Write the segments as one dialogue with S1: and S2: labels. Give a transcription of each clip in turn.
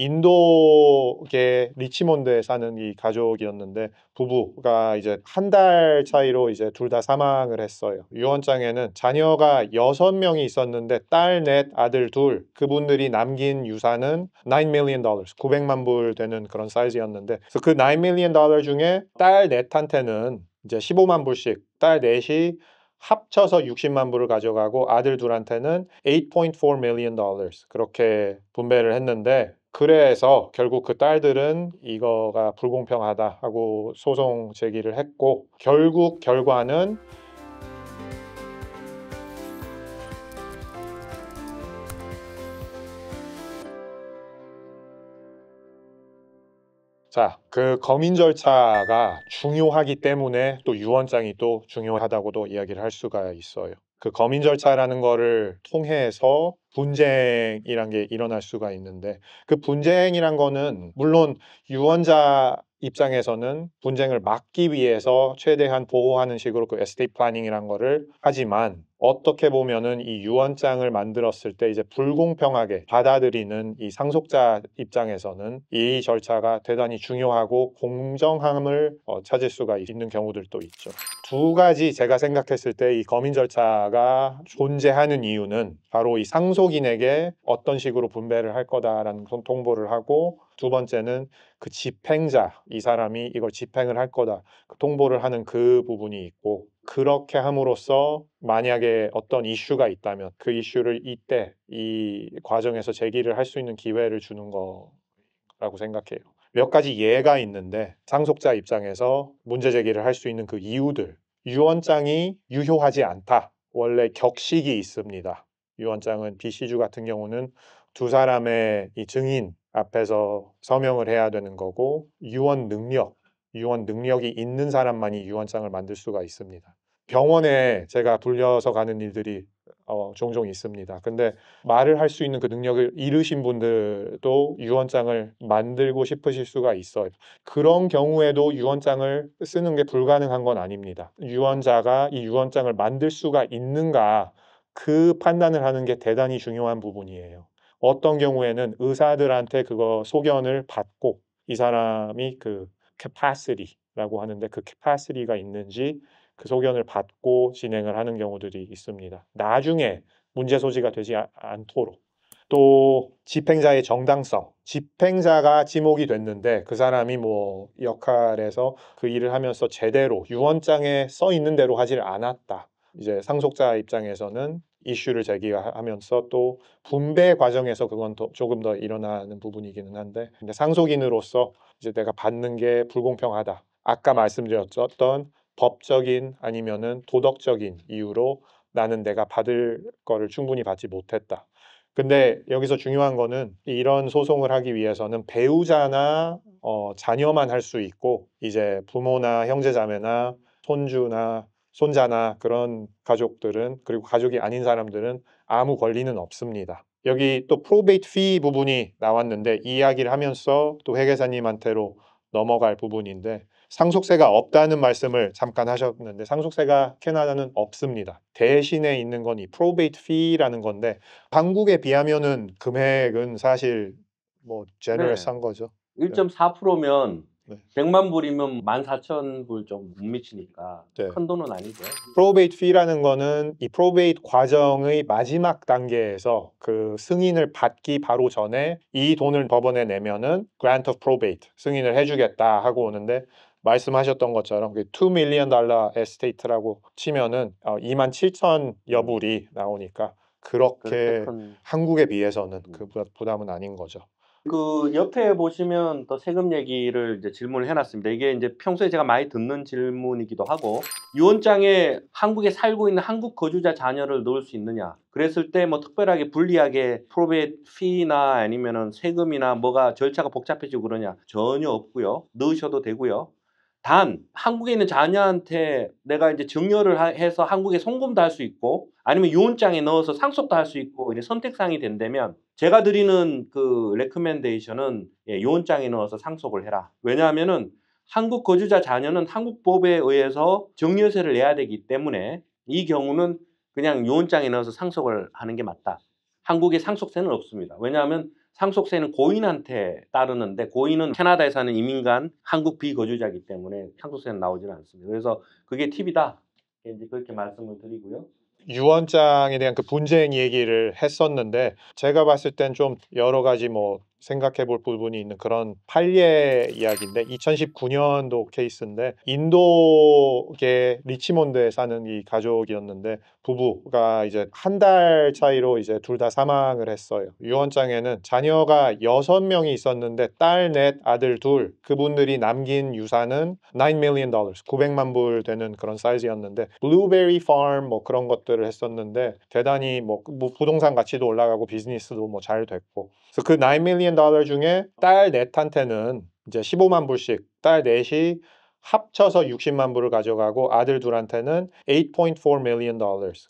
S1: 인도계 리치몬드에 사는 이 가족이었는데 부부가 이제 한 달 차이로 이제 둘 다 사망을 했어요. 유언장에는 자녀가 6명이 있었는데 딸 넷, 아들 둘, 그분들이 남긴 유산은 $9 million, 900만 불 되는 그런 사이즈였는데, 그래서 그 $9 million 중에 딸 넷한테는 이제 15만 불씩, 딸 넷이 합쳐서 60만 불을 가져가고 아들 둘한테는 $8.4 million 그렇게 분배를 했는데, 그래서 결국 그 딸들은 이거가 불공평하다 하고 소송 제기를 했고, 결국 결과는 자, 그 검인 절차가 중요하기 때문에 또 유언장이 또 중요하다고도 이야기를 할 수가 있어요. 그 검인 절차라는 거를 통해서 분쟁이란 게 일어날 수가 있는데, 그 분쟁이란 거는 물론 유언자 입장에서는 분쟁을 막기 위해서 최대한 보호하는 식으로 그 에스테이트 플래닝이란 거를 하지만, 어떻게 보면은 이 유언장을 만들었을 때 이제 불공평하게 받아들이는 이 상속자 입장에서는 이 절차가 대단히 중요하고 공정함을 찾을 수가 있는 경우들도 있죠. 두 가지 제가 생각했을 때 이 검인 절차가 존재하는 이유는 바로 이 상속인에게 어떤 식으로 분배를 할 거다라는 통보를 하고, 두 번째는 그 집행자, 이 사람이 이걸 집행을 할 거다 그 통보를 하는 그 부분이 있고, 그렇게 함으로써 만약에 어떤 이슈가 있다면 그 이슈를 이때 이 과정에서 제기를 할 수 있는 기회를 주는 거라고 생각해요. 몇 가지 예가 있는데, 상속자 입장에서 문제 제기를 할 수 있는 그 이유들, 유언장이 유효하지 않다. 원래 격식이 있습니다. 유언장은 BC주 같은 경우는 두 사람의 이 증인 앞에서 서명을 해야 되는 거고, 유언 능력이 있는 사람만이 유언장을 만들 수가 있습니다. 병원에 제가 불려서 가는 일들이 종종 있습니다. 근데 말을 할 수 있는 그 능력을 잃으신 분들도 유언장을 만들고 싶으실 수가 있어요. 그런 경우에도 유언장을 쓰는 게 불가능한 건 아닙니다. 유언자가 이 유언장을 만들 수가 있는가, 그 판단을 하는 게 대단히 중요한 부분이에요. 어떤 경우에는 의사들한테 그거 소견을 받고 이 사람이 그 capacity라고 하는데 그 capacity가 있는지 그 소견을 받고 진행을 하는 경우들이 있습니다. 나중에 문제 소지가 되지 않도록. 또 집행자의 정당성, 집행자가 지목이 됐는데 그 사람이 뭐 역할에서 그 일을 하면서 제대로 유언장에 써 있는 대로 하질 않았다. 이제 상속자 입장에서는 이슈를 제기하면서 또 분배 과정에서 그건 조금 더 일어나는 부분이기는 한데, 근데 상속인으로서 이제 내가 받는 게 불공평하다. 아까 말씀드렸던 법적인 아니면은 도덕적인 이유로 나는 내가 받을 거를 충분히 받지 못했다. 근데 여기서 중요한 거는 이런 소송을 하기 위해서는 배우자나 자녀만 할 수 있고, 이제 부모나 형제자매나 손주나 손자나 그런 가족들은, 그리고 가족이 아닌 사람들은 아무 권리는 없습니다. 여기 또 프로베이트 피 부분이 나왔는데, 이 이야기를 하면서 또 회계사님한테로 넘어갈 부분인데, 상속세가 없다는 말씀을 잠깐 하셨는데 상속세가 캐나다는 없습니다. 대신에 있는 건 이 프로베이트 피라는 건데, 한국에 비하면은 금액은 사실 뭐
S2: 네.
S1: 제너럴스한 거죠.
S2: 1.4%면
S1: 네.
S2: 100만 불이면 14,000불 좀 못 미치니까
S1: 네.
S2: 큰 돈은 아니죠.
S1: 프로베이트 피라는 거는 이 프로베이트 과정의 마지막 단계에서 그 승인을 받기 바로 전에 이 돈을 법원에 내면은 grant of probate, 승인을 해주겠다 하고 오는데, 말씀하셨던 것처럼 그 $2 million 에스테이트라고 치면은 27,000여 불이 나오니까
S2: 그렇게
S1: 그렇게
S2: 큰
S1: 한국에 비해서는 그 부담은 아닌 거죠.
S2: 그 옆에 보시면 또 세금 얘기를 이제 질문을 해 놨습니다. 이게 인제 평소에 제가 많이 듣는 질문이기도 하고, 유언장에 한국에 살고 있는 한국 거주자 자녀를 넣을 수 있느냐? 그랬을 때 뭐 특별하게 불리하게 프로베이트 피나 아니면은 세금이나 뭐가 절차가 복잡해지고 그러냐? 전혀 없고요. 넣으셔도 되고요. 단 한국에 있는 자녀한테 내가 이제 증여를 해서 한국에 송금도 할 수 있고, 아니면 유언장에 넣어서 상속도 할 수 있고, 이제 선택사항이 된다면 제가 드리는 그 레커멘데이션은 유언장에 넣어서 상속을 해라. 왜냐하면은 한국 거주자 자녀는 한국 법에 의해서 증여세를 내야 되기 때문에 이 경우는 그냥 유언장에 넣어서 상속을 하는 게 맞다. 한국에 상속세는 없습니다. 왜냐하면 상속세는 고인한테 따르는데 고인은 캐나다에 사는 이민간 한국 비거주자이기 때문에 상속세는 나오지는 않습니다. 그래서 그게 팁이다. 이제 그렇게 말씀을 드리고요.
S1: 유언장에 대한 그 분쟁 얘기를 했었는데 제가 봤을 땐 좀 여러 가지 뭐 생각해 볼 부분이 있는 그런 판례 이야기인데 2019년도 케이스인데 인도계 리치몬드에 사는 이 가족이었는데 부부가 이제 한 달 차이로 이제 둘 다 사망을 했어요. 유언장에는 자녀가 6명이 있었는데 딸 넷, 아들 둘, 그분들이 남긴 유산은 $9 million, 900만 불 되는 그런 사이즈였는데 블루베리 팜 뭐 그런 것들을 했었는데 대단히 뭐 부동산 가치도 올라가고 비즈니스도 뭐 잘 됐고 그래서 그 $9 million 중에 딸 넷한테는 이제 15만 불씩 딸 넷이 합쳐서 60만 불을 가져가고 아들 둘한테는 $8.4 million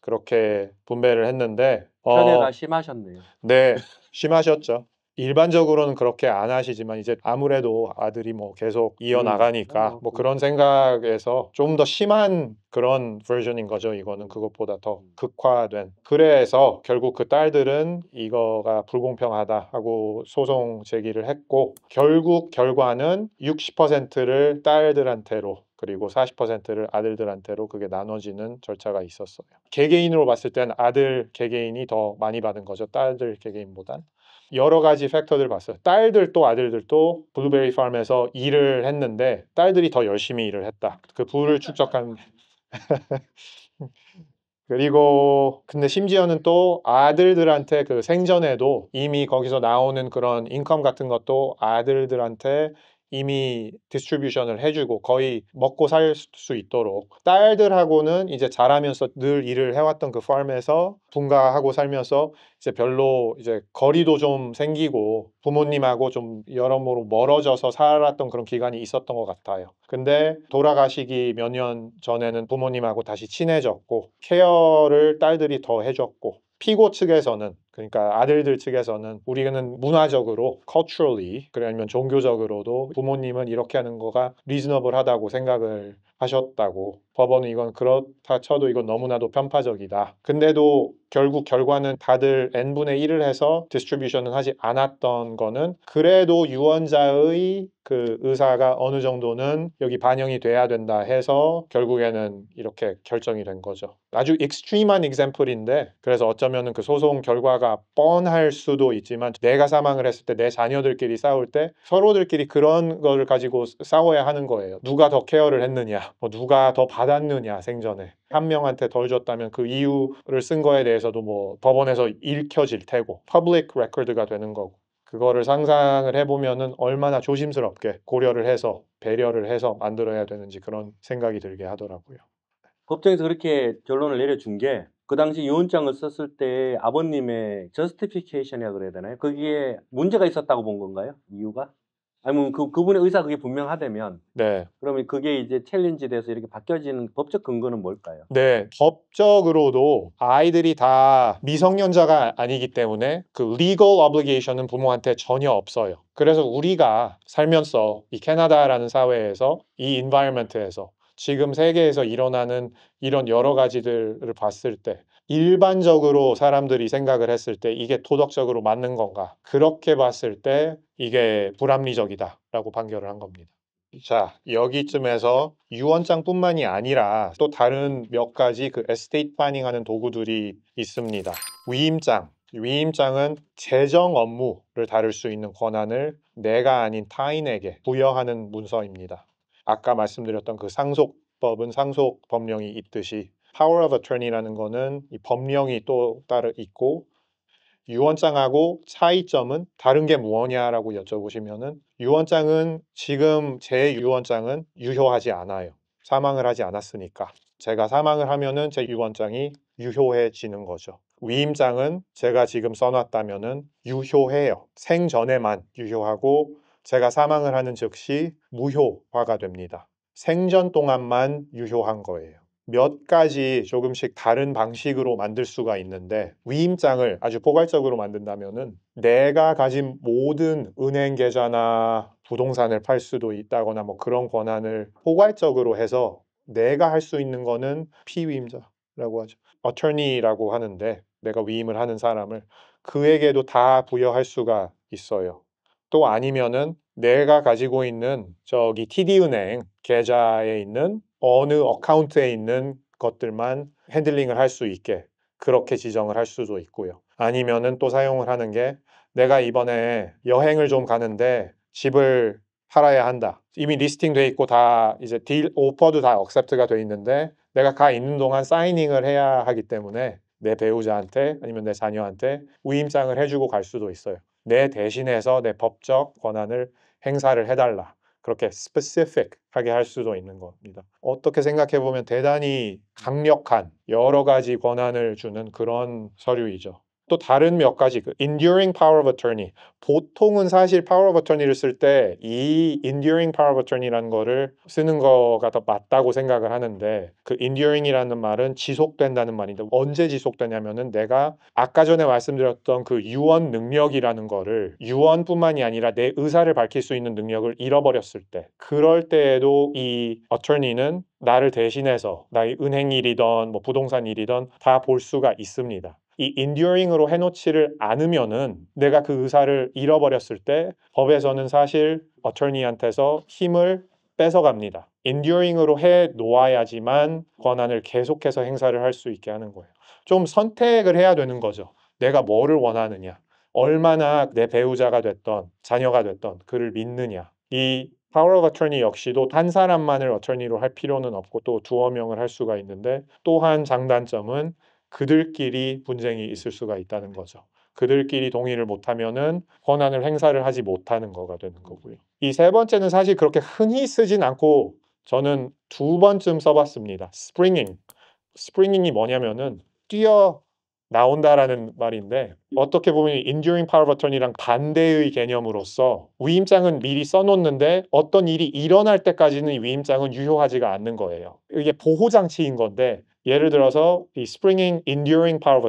S1: 그렇게 분배를 했는데
S2: 편애가 심하셨네요.
S1: 네, 심하셨죠. 일반적으로는 그렇게 안 하시지만 이제 아무래도 아들이 뭐 계속 이어나가니까 뭐 그런 생각에서 좀 더 심한 그런 버전인 거죠. 이거는 그것보다 더 극화된. 그래서 결국 그 딸들은 이거가 불공평하다 하고 소송 제기를 했고 결국 결과는 60%를 딸들한테로 그리고 40%를 아들들한테로 그게 나눠지는 절차가 있었어요. 개개인으로 봤을 땐 아들 개개인이 더 많이 받은 거죠. 딸들 개개인보단. 여러 가지 팩터들 봤어요. 딸들도 아들들도 블루베리 팜에서 일을 했는데 딸들이 더 열심히 일을 했다. 그 부를 축적한 그리고 근데 심지어는 또 아들들한테 그 생전에도 이미 거기서 나오는 그런 인컴 같은 것도 아들들한테 이미 디스트리뷰션을 해주고 거의 먹고 살 수 있도록 딸들하고는 이제 자라면서 늘 일을 해왔던 그 팜에서 분가하고 살면서 이제 별로 이제 거리도 좀 생기고 부모님하고 좀 여러모로 멀어져서 살았던 그런 기간이 있었던 것 같아요. 근데 돌아가시기 몇 년 전에는 부모님하고 다시 친해졌고 케어를 딸들이 더 해줬고 피고 측에서는 그러니까 아들들 측에서는 우리는 문화적으로 culturally 그래 아니면 종교적으로도 부모님은 이렇게 하는 거가 reasonable하다고 생각을 하셨다고 법원은 이건 그렇다 쳐도 이건 너무나도 편파적이다. 근데도 결국 결과는 다들 n분의 1을 해서 디스트리뷰션은 하지 않았던 거는 그래도 유언자의 그 의사가 어느 정도는 여기 반영이 돼야 된다 해서 결국에는 이렇게 결정이 된 거죠. 아주 익스트림한 example인데 그래서 어쩌면은 그 소송 결과가 뻔할 수도 있지만 내가 사망을 했을 때 내 자녀들끼리 싸울 때 서로들끼리 그런 거를 가지고 싸워야 하는 거예요. 누가 더 케어를 했느냐, 뭐 누가 더 받았느냐 생전에 한 명한테 덜 줬다면 그 이유를 쓴 거에 대해서도 뭐 법원에서 읽혀질 테고 퍼블릭 레코드가 되는 거고 그거를 상상을 해보면은 얼마나 조심스럽게 고려를 해서 배려를 해서 만들어야 되는지 그런 생각이 들게 하더라고요.
S2: 법정에서 그렇게 결론을 내려준 게 그 당시 유언장을 썼을 때 아버님의 저스티피케이션이라 그래야 되나요? 거기에 문제가 있었다고 본 건가요? 이유가? 아니면 그분의 의사가 그게 분명하다면
S1: 네.
S2: 그러면 그게 이제 챌린지 돼서 이렇게 바뀌어지는 법적 근거는 뭘까요?
S1: 네, 법적으로도 아이들이 다 미성년자가 아니기 때문에 그 legal obligation은 부모한테 전혀 없어요. 그래서 우리가 살면서 이 캐나다라는 사회에서 이 environment에서 지금 세계에서 일어나는 이런 여러 가지들을 봤을 때 일반적으로 사람들이 생각을 했을 때 이게 도덕적으로 맞는 건가? 그렇게 봤을 때 이게 불합리적이다라고 판결을 한 겁니다. 자, 여기쯤에서 유언장뿐만이 아니라 또 다른 몇 가지 그 에스테이트 플래닝하는 도구들이 있습니다. 위임장. 위임장은 재정 업무를 다룰 수 있는 권한을 내가 아닌 타인에게 부여하는 문서입니다. 아까 말씀드렸던 그 상속법은 상속 법령이 있듯이 Power of Attorney라는 거는 이 법령이 또 따로 있고 유언장하고 차이점은 다른 게 무엇냐라고 여쭤보시면은 유언장은 지금 제 유언장은 유효하지 않아요. 사망을 하지 않았으니까. 제가 사망을 하면은 제 유언장이 유효해지는 거죠. 위임장은 제가 지금 써놨다면은 유효해요. 생전에만 유효하고 제가 사망을 하는 즉시 무효화가 됩니다. 생전 동안만 유효한 거예요. 몇 가지 조금씩 다른 방식으로 만들 수가 있는데 위임장을 아주 포괄적으로 만든다면은 내가 가진 모든 은행 계좌나 부동산을 팔 수도 있다거나 뭐 그런 권한을 포괄적으로 해서 내가 할 수 있는 거는 피위임자라고 하죠. 어터니라고 하는데 내가 위임을 하는 사람을 그에게도 다 부여할 수가 있어요. 또 아니면은 내가 가지고 있는 저기 TD은행 계좌에 있는 어느 어카운트에 있는 것들만 핸들링을 할 수 있게 그렇게 지정을 할 수도 있고요. 아니면은 또 사용을 하는 게 내가 이번에 여행을 좀 가는데 집을 팔아야 한다. 이미 리스팅 돼 있고 다 이제 딜 오퍼도 다 억셉트가 돼 있는데 내가 가 있는 동안 사이닝을 해야 하기 때문에 내 배우자한테 아니면 내 자녀한테 위임장을 해주고 갈 수도 있어요. 내 대신해서 내 법적 권한을 행사를 해달라. 그렇게 specific하게 할 수도 있는 겁니다. 어떻게 생각해 보면 대단히 강력한 여러 가지 권한을 주는 그런 서류이죠. 또 다른 몇 가지 그 enduring power of attorney. 보통은 사실 power of attorney를 쓸 때 이 enduring power of attorney라는 거를 쓰는 거가 더 맞다고 생각을 하는데 그 enduring이라는 말은 지속된다는 말인데 언제 지속되냐면은 내가 아까 전에 말씀드렸던 그 유언 능력이라는 거를 유언뿐만이 아니라 내 의사를 밝힐 수 있는 능력을 잃어버렸을 때 그럴 때에도 이 attorney는 나를 대신해서 나의 은행 일이든 뭐 부동산 일이든 다 볼 수가 있습니다. 이 enduring으로 해놓지를 않으면은 내가 그 의사를 잃어버렸을 때 법에서는 사실 attorney한테서 힘을 뺏어갑니다. enduring으로 해 놓아야지만 권한을 계속해서 행사를 할 수 있게 하는 거예요. 좀 선택을 해야 되는 거죠. 내가 뭐를 원하느냐, 얼마나 내 배우자가 됐던 자녀가 됐던 그를 믿느냐. 이 Power of Attorney 역시도 한 사람만을 어터니로 할 필요는 없고 또 두어 명을 할 수가 있는데 또한 장단점은 그들끼리 분쟁이 있을 수가 있다는 거죠. 그들끼리 동의를 못하면은 권한을 행사를 하지 못하는 거가 되는 거고요. 이 세 번째는 사실 그렇게 흔히 쓰진 않고 저는 두 번쯤 써봤습니다. 스프링잉이 뭐냐면은 뛰어 나온다라는 말인데 어떻게 보면 enduring power of attorney랑 반대의 개념으로서 위임장은 미리 써놓는데 어떤 일이 일어날 때까지는 이 위임장은 유효하지가 않는 거예요. 이게 보호장치인 건데 예를 들어서 이 springing enduring power of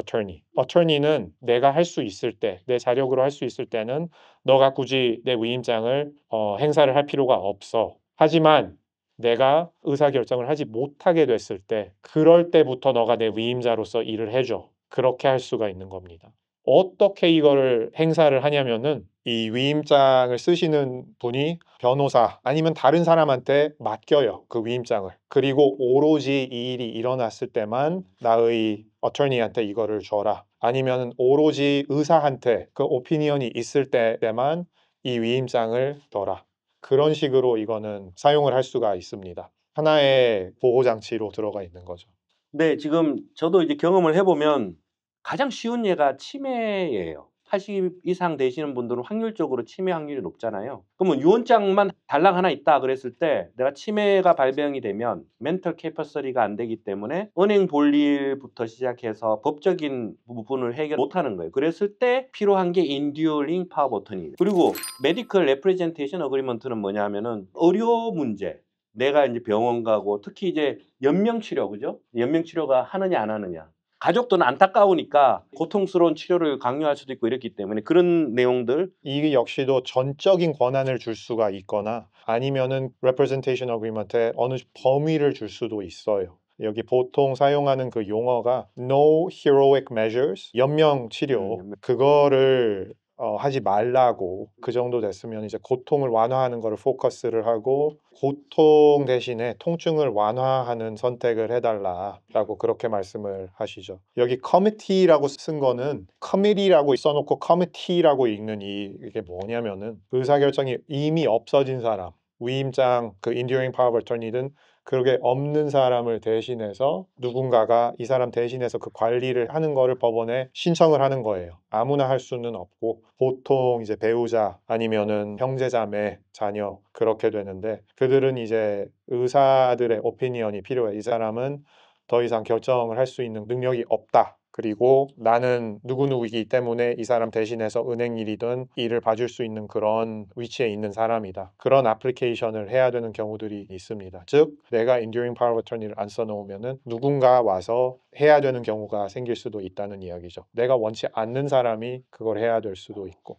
S1: attorney는 내가 할 수 있을 때, 내 자력으로 할 수 있을 때는 너가 굳이 내 위임장을 행사를 할 필요가 없어. 하지만 내가 의사결정을 하지 못하게 됐을 때 그럴 때부터 너가 내 위임자로서 일을 해줘. 그렇게 할 수가 있는 겁니다. 어떻게 이거를 행사를 하냐면은 이 위임장을 쓰시는 분이 변호사 아니면 다른 사람한테 맡겨요. 그 위임장을. 그리고 오로지 이 일이 일어났을 때만 나의 어터니한테 이거를 줘라. 아니면 오로지 의사한테 그 오피니언이 있을 때만 이 위임장을 둬라. 그런 식으로 이거는 사용을 할 수가 있습니다. 하나의 보호장치로 들어가 있는 거죠.
S2: 네, 지금 저도 이제 경험을 해보면 가장 쉬운 예가 치매예요. 80 이상 되시는 분들은 확률적으로 치매 확률이 높잖아요. 그러면 유언장만 달랑 하나 있다 그랬을 때 내가 치매가 발병이 되면 멘털 캐퍼시티가 안 되기 때문에 은행 볼 일부터 시작해서 법적인 부분을 해결 못하는 거예요. 그랬을 때 필요한 게 enduring power of attorney. 그리고 medical representation agreement는 뭐냐 하면은 의료 문제. 내가 이제 병원 가고 특히 이제 연명치료, 그죠? 연명치료가 하느냐 안 하느냐. 가족들은 안타까우니까 고통스러운 치료를 강요할 수도 있고 이렇기 때문에 그런 내용들.
S1: 이 역시도 전적인 권한을 줄 수가 있거나 아니면은 representation agreement에 어느 범위를 줄 수도 있어요. 여기 보통 사용하는 그 용어가 no heroic measures, 연명 치료, 그거를 하지 말라고 그 정도 됐으면 이제 고통을 완화하는 거를 포커스를 하고 고통 대신에 통증을 완화하는 선택을 해달라라고 그렇게 말씀을 하시죠. 여기 committee라고 쓴 거는 committee라고 써놓고 committee라고 읽는 이게 뭐냐면은 의사결정이 이미 없어진 사람, 위임장, 그 enduring power of attorney든 그게 없는 사람을 대신해서 누군가가 이 사람 대신해서 그 관리를 하는 거를 법원에 신청을 하는 거예요. 아무나 할 수는 없고 보통 이제 배우자 아니면은 형제자매, 자녀 그렇게 되는데 그들은 이제 의사들의 오피니언이 필요해. 이 사람은 더 이상 결정을 할 수 있는 능력이 없다. 그리고 나는 누구누구이기 때문에 이 사람 대신해서 은행 일이든 일을 봐줄 수 있는 그런 위치에 있는 사람이다. 그런 애플리케이션을 해야 되는 경우들이 있습니다. 즉 내가 enduring power of attorney를 안 써놓으면은 누군가 와서 해야 되는 경우가 생길 수도 있다는 이야기죠. 내가 원치 않는 사람이 그걸 해야 될 수도 있고.